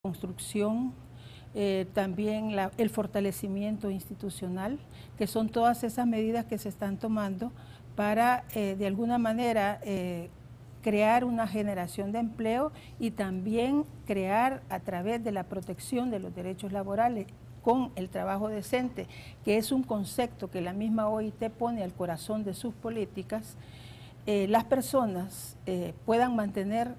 construcción, también el fortalecimiento institucional, que son todas esas medidas que se están tomando para de alguna manera crear una generación de empleo y también crear a través de la protección de los derechos laborales con el trabajo decente, que es un concepto que la misma OIT pone al corazón de sus políticas, las personas puedan mantener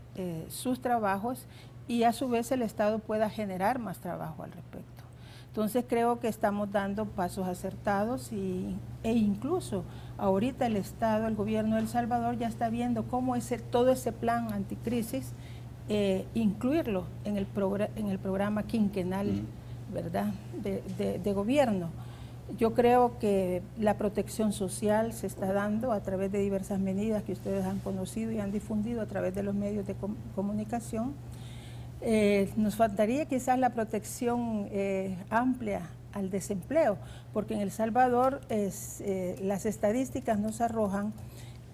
sus trabajos y a su vez el Estado pueda generar más trabajo al respecto. Entonces creo que estamos dando pasos acertados e incluso ahorita el Estado, el gobierno de El Salvador ya está viendo cómo todo ese plan anticrisis, incluirlo en el programa quinquenal, ¿verdad?, de gobierno. Yo creo que la protección social se está dando a través de diversas medidas que ustedes han conocido y han difundido a través de los medios de comunicación. Nos faltaría quizás la protección amplia al desempleo, porque en El Salvador las estadísticas nos arrojan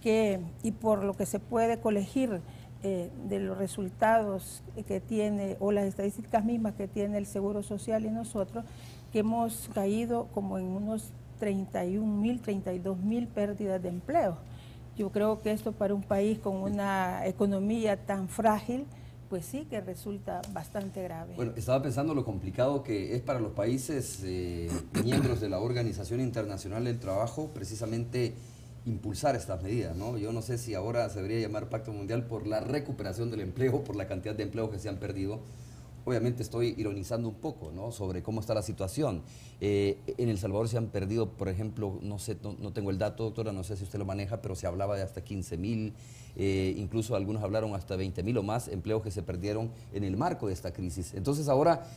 que, y por lo que se puede colegir de los resultados que tiene, o las estadísticas mismas que tiene el Seguro Social y nosotros, que hemos caído como en unos 31.000, 32.000 pérdidas de empleo. Yo creo que esto para un país con una economía tan frágil, pues sí que resulta bastante grave. Bueno, estaba pensando lo complicado que es para los países miembros de la Organización Internacional del Trabajo precisamente impulsar estas medidas, ¿no? Yo no sé si ahora se debería llamar Pacto Mundial por la recuperación del empleo, por la cantidad de empleos que se han perdido. Obviamente estoy ironizando un poco, ¿no?, sobre cómo está la situación. En El Salvador se han perdido, por ejemplo, no sé, no tengo el dato, doctora, no sé si usted lo maneja, pero se hablaba de hasta 15.000, incluso algunos hablaron hasta 20.000 o más empleos que se perdieron en el marco de esta crisis. Entonces ahora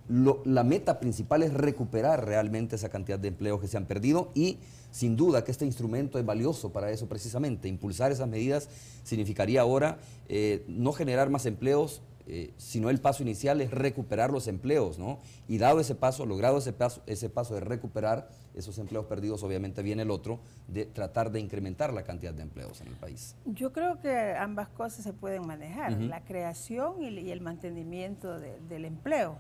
la meta principal es recuperar realmente esa cantidad de empleos que se han perdido y sin duda que este instrumento es valioso para eso precisamente. Impulsar esas medidas significaría ahora no generar más empleos, sino el paso inicial es recuperar los empleos, ¿no? Y dado ese paso, logrado ese paso de recuperar esos empleos perdidos, obviamente viene el otro, de tratar de incrementar la cantidad de empleos en el país. Yo creo que ambas cosas se pueden manejar, la creación y el mantenimiento del empleo.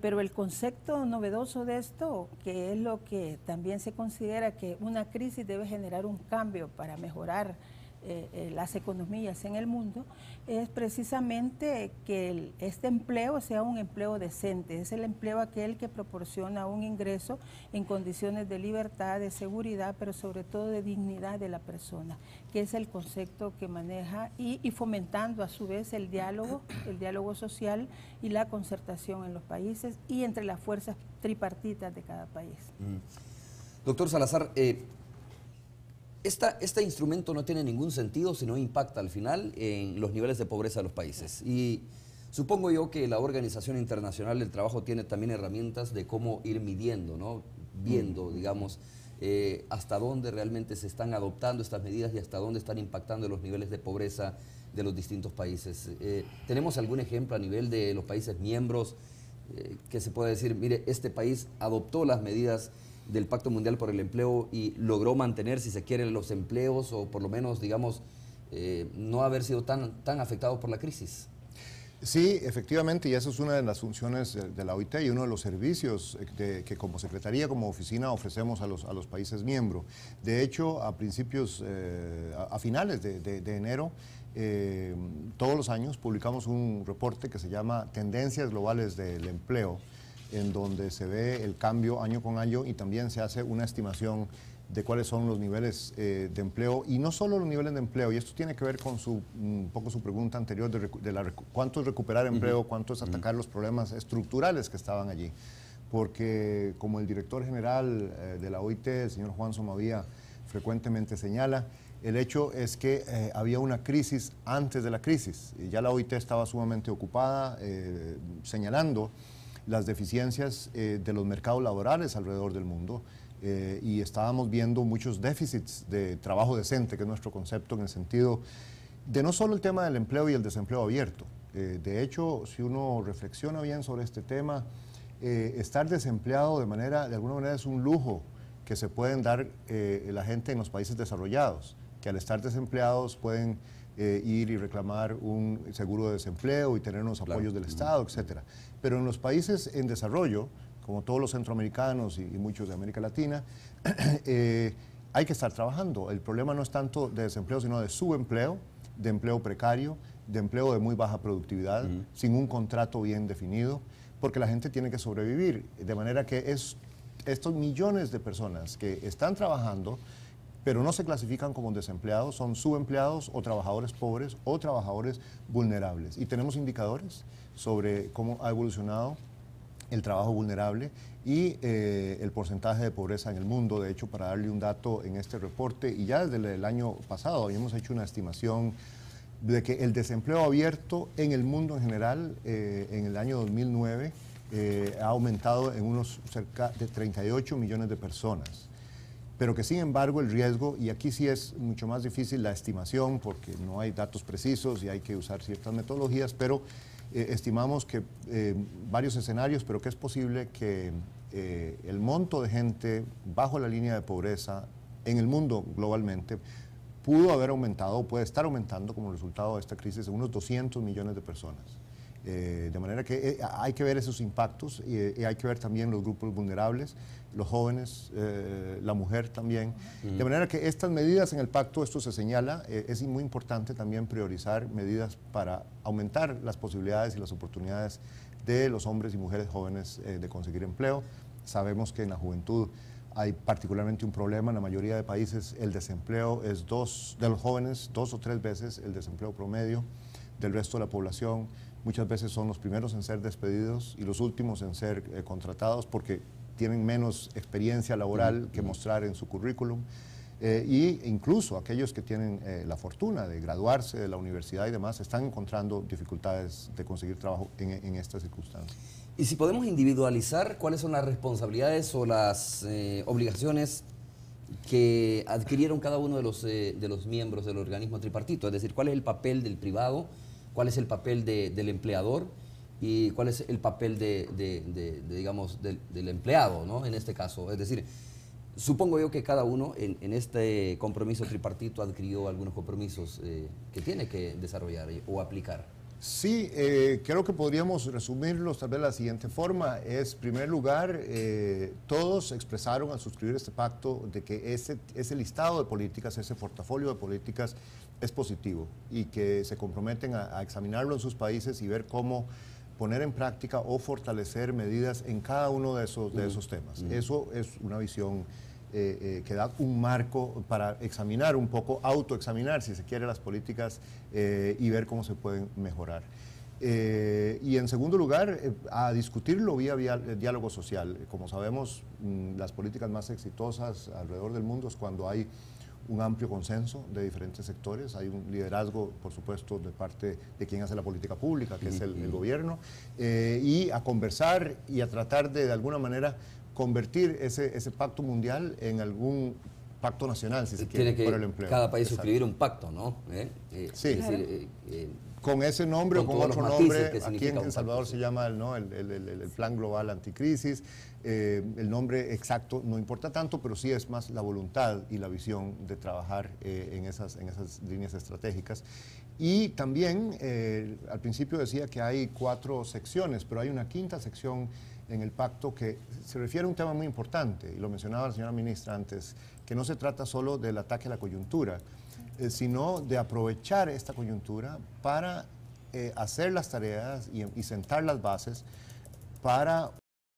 Pero el concepto novedoso de esto, que es lo que también se considera que una crisis debe generar un cambio para mejorar las economías en el mundo, es precisamente que este empleo sea un empleo decente, es el empleo aquel que proporciona un ingreso en condiciones de libertad, de seguridad, pero sobre todo de dignidad de la persona, que es el concepto que maneja y fomentando a su vez el diálogo social y la concertación en los países y entre las fuerzas tripartitas de cada país. Doctor Salazar, este instrumento no tiene ningún sentido si no impacta al final en los niveles de pobreza de los países. Y supongo yo que la Organización Internacional del Trabajo tiene también herramientas de cómo ir midiendo, ¿no?, viendo, digamos, hasta dónde realmente se están adoptando estas medidas y hasta dónde están impactando los niveles de pobreza de los distintos países. ¿Tenemos algún ejemplo a nivel de los países miembros que se pueda decir, mire, este país adoptó las medidas del Pacto Mundial por el Empleo y logró mantener, si se quiere, los empleos o por lo menos, digamos, no haber sido tan afectado por la crisis? Sí, efectivamente, y esa es una de las funciones de la OIT y uno de los servicios que como Secretaría, como oficina, ofrecemos a los países miembros. De hecho, a finales de enero, todos los años publicamos un reporte que se llama Tendencias Globales del Empleo, en donde se ve el cambio año con año y también se hace una estimación de cuáles son los niveles de empleo, y no solo los niveles de empleo, y esto tiene que ver con un poco su pregunta anterior de cuánto es recuperar empleo, cuánto es atacar los problemas estructurales que estaban allí, porque como el director general de la OIT, el señor Juan Somavía, frecuentemente señala, el hecho es que había una crisis antes de la crisis, y ya la OIT estaba sumamente ocupada señalando las deficiencias de los mercados laborales alrededor del mundo, y estábamos viendo muchos déficits de trabajo decente, que es nuestro concepto en el sentido de no solo el tema del empleo y el desempleo abierto. De hecho, si uno reflexiona bien sobre este tema, estar desempleado de alguna manera es un lujo que se pueden dar la gente en los países desarrollados, que al estar desempleados pueden ir y reclamar un seguro de desempleo y tener unos apoyos del Estado, etcétera. Pero en los países en desarrollo, como todos los centroamericanos y muchos de América Latina, hay que estar trabajando. El problema no es tanto de desempleo, sino de subempleo, de empleo precario, de empleo de muy baja productividad, sin un contrato bien definido, porque la gente tiene que sobrevivir. De manera que estos millones de personas que están trabajando, pero no se clasifican como desempleados, son subempleados o trabajadores pobres o trabajadores vulnerables. Y tenemos indicadores sobre cómo ha evolucionado el trabajo vulnerable y el porcentaje de pobreza en el mundo. De hecho, para darle un dato en este reporte, y ya desde el año pasado habíamos hecho una estimación de que el desempleo abierto en el mundo en general, en el año 2009, ha aumentado en unos cerca de 38 millones de personas. Pero que sin embargo el riesgo, y aquí sí es mucho más difícil la estimación porque no hay datos precisos y hay que usar ciertas metodologías, pero estimamos que varios escenarios, pero que es posible que el monto de gente bajo la línea de pobreza en el mundo globalmente pudo haber aumentado o puede estar aumentando como resultado de esta crisis en unos 200 millones de personas. De manera que hay que ver esos impactos y hay que ver también los grupos vulnerables, los jóvenes, la mujer también. De manera que estas medidas en el pacto, esto se señala, es muy importante también priorizar medidas para aumentar las posibilidades y las oportunidades de los hombres y mujeres jóvenes de conseguir empleo. Sabemos que en la juventud hay particularmente un problema. En la mayoría de países el desempleo es de los jóvenes 2 o 3 veces el desempleo promedio del resto de la población. Muchas veces son los primeros en ser despedidos y los últimos en ser contratados porque tienen menos experiencia laboral que mostrar en su currículum. Y incluso aquellos que tienen la fortuna de graduarse de la universidad y demás están encontrando dificultades de conseguir trabajo en estas circunstancias. Y si podemos individualizar, ¿cuáles son las responsabilidades o las obligaciones que adquirieron cada uno de los miembros del organismo tripartito? Es decir, ¿cuál es el papel del privado? ¿Cuál es el papel del empleador? ¿Y cuál es el papel digamos, del empleado, ¿no? En este caso? Es decir, supongo yo que cada uno en este compromiso tripartito adquirió algunos compromisos que tiene que desarrollar o aplicar. Sí, creo que podríamos resumirlos tal vez de la siguiente forma. En primer lugar, todos expresaron al suscribir este pacto de que ese listado de políticas, ese portafolio de políticas es positivo y que se comprometen a examinarlo en sus países y ver cómo poner en práctica o fortalecer medidas en cada uno de esos temas. Eso es una visión que da un marco para examinar un poco, autoexaminar si se quiere las políticas y ver cómo se pueden mejorar. Y en segundo lugar, a discutirlo vía diálogo social. Como sabemos, las políticas más exitosas alrededor del mundo es cuando hay un amplio consenso de diferentes sectores, hay un liderazgo, por supuesto, de parte de quien hace la política pública, que es el gobierno, y a conversar y a tratar de alguna manera convertir ese pacto mundial en algún pacto nacional, si se quiere, por el empleo. Cada país suscribir un pacto, ¿no? Sí. Es decir, con ese nombre o con otro nombre, aquí en El Salvador se llama el Plan Global Anticrisis. El nombre exacto no importa tanto, pero sí es más la voluntad y la visión de trabajar en esas líneas estratégicas. Y también, al principio decía que hay 4 secciones, pero hay una 5ª sección en el pacto que se refiere a un tema muy importante, y lo mencionaba la señora ministra antes, que no se trata solo del ataque a la coyuntura, sino de aprovechar esta coyuntura para hacer las tareas y sentar las bases para